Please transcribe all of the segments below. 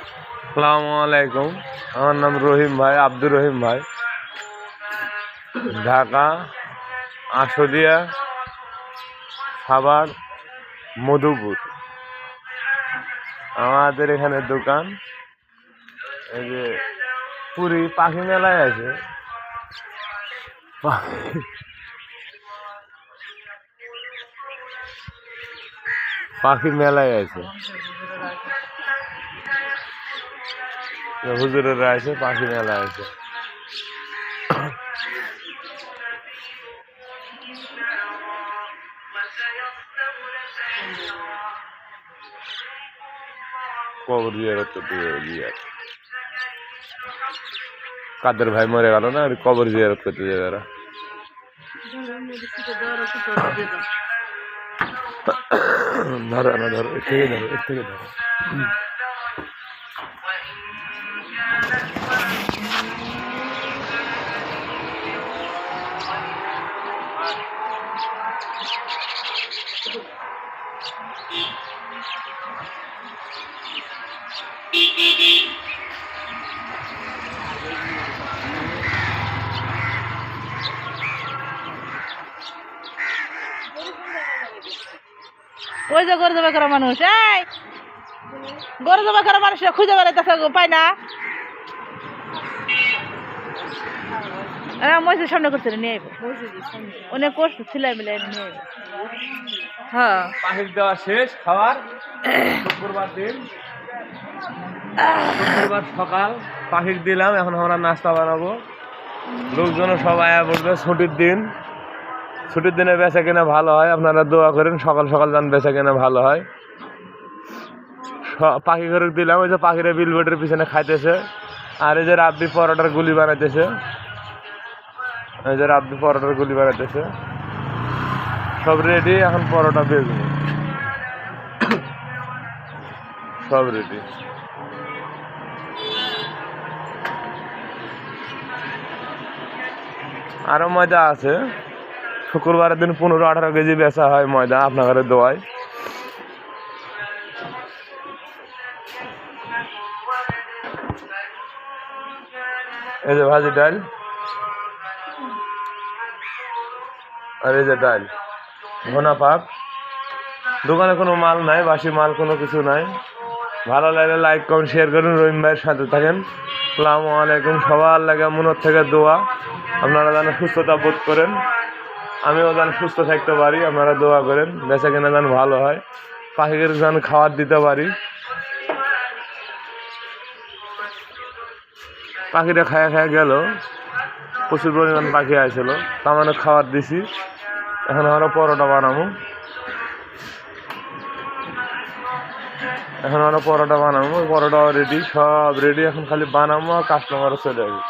আসসালামু আলাইকুম। আমার নাম রহিম ভাই, আব্দুর রহিম ভাই, ঢাকা আশুলিয়া সাভার মধুপুর আমাদের এখানে দোকান। এই যে পুরী পাখি মেলায় আছে, পাখি মেলায় আছে, হুজুরেরা আছে, পাখি মেলায় আছে। কবর জিয়ারত করতে যাবে, কাদের ভাই মরে গেল না, কবর জিয়ারত করতে যাবে এরা। ধরো না, ধরো, এর থেকে ধরো, এর থেকে ধরো। ওই যে গরু জবাই করা মানুষ, এই গরু জবাই করা মানুষরা খুঁজে বেড়াইতেছে, পাই না। মহিষের সামনে করছে নিয়ে আইব, অনেক কষ্ট ছিলাই মিলাই নিয়ে আইব। হ্যাঁ, পাখির দেওয়া শেষ, খাবার শুক্রবার দিন, শুক্রবার সকাল পাখির দিলাম। এখন আমরা নাস্তা বানাবো, লোকজনও সব আয়া পড়বে। ছুটির দিন, ছুটির দিনে বেচা কেনা ভালো হয়, আপনারা দোয়া করেন সকাল সকাল যান বেচা কেনা ভালো হয়। পাখি ঘরে দিলাম, ওই যে পাখিরা বিলবোর্ডের পিছনে খাইতেছে। আর এই যে রাব্বি পরোটার গুলি বানাইতেছে, এই যে রাব্বি পরোটার গুলি বানাইতেছে। সব রেডি, এখন পরোটা বেজবো, সব রেডি। আরো ময়দা আছে, শুক্রবারের দিন 15-18 কেজি বেচা হয় ময়দা আপনার ঘরে দোয়ায়। এই যে ভাজি ডাল, আর এই যে ডাল ঘনা পাক। দোকানে কোনো মাল নাই, বাসি মাল কোনো কিছু নাই। ভালো লাগলে লাইক কমেন্ট শেয়ার করুন, রহিম ভাইয়ের সাথে থাকেন। আসসালামু আলাইকুম। সবার লাগে মনের থেকে দোয়া, আপনারা যেন সুস্থতা বোধ করেন, আমিও যেন সুস্থ থাকতে পারি। আপনারা দোয়া করেন, বেচা কেনা যেন ভালো হয়, পাখিদের যেন খাবার দিতে পারি। পাখিটা খায়া খায়া গেল, প্রচুর পরিমাণ পাখি আসছিল, তার মানে খাবার দিছি। এখন আমরা পরোটা বানাবো, এখন আমরা পরোটা বানাবো, পরোটাও রেডি, সব রেডি। এখন খালি বানাবো আর কাস্টমারও চলে আসবে।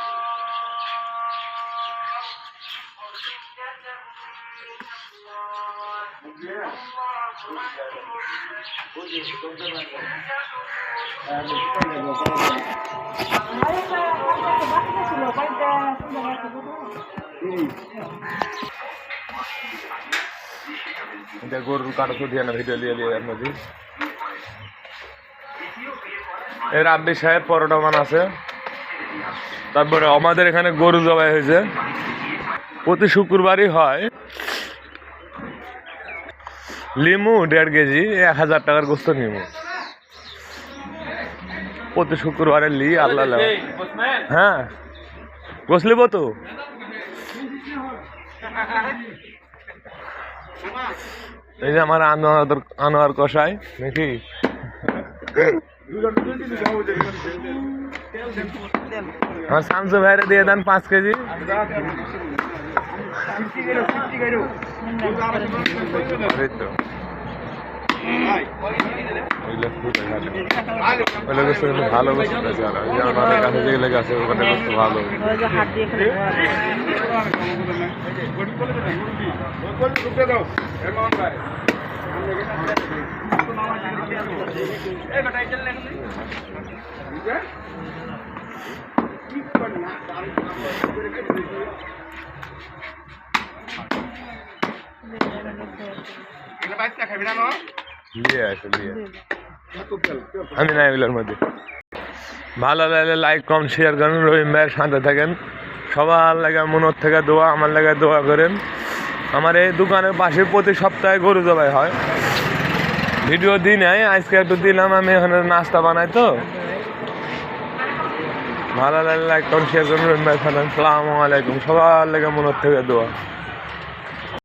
এটা গরুর কাটা দিয়ে না, ভিডিও দিয়ে দিয়ে আপনাদের। এর রাব্বি সাহেব পরোটা বানাচ্ছে। তারপরে আমাদের এখানে গরু জবাই হয়েছে, প্রতি শুক্রবারই হয়। লিমু 1.5 কেজি, 1000 টাকার গোস্ত নিমু প্রতি শুক্রবারে লি। আল্লাহ, হ্যাঁ গোস্ত লিব তো। এই যে আমার আনোয়ার কষাই নাকি, আমার শামসু ভাইরে দিয়ে দেন 5 কেজি। ভালো বস্তু আছে, আমাদের কাছে যেগুলো আছে ওখানে বস্তু ভালো। লিয়ে আসে, লিয়ে আমি নাই এগুলোর মধ্যে। ভালো লাগলে লাইক কম শেয়ার করেন, রহিম ভাইয়ের সাথে থাকেন। সবার লাগে মনের থেকে দোয়া, আমার লাগে দোয়া করেন। আমার এই দোকানের পাশে প্রতি সপ্তাহে গরু জবাই হয়, ভিডিও দিই নাই, আজকে একটু দিলাম। আমি এখানে নাস্তা বানাই তো। ভালো লাগলে লাইক কম শেয়ার করুন, রহিম ভাইয়ের সাথে। আসসালামু আলাইকুম, সবার লাগে মনের থেকে দোয়া।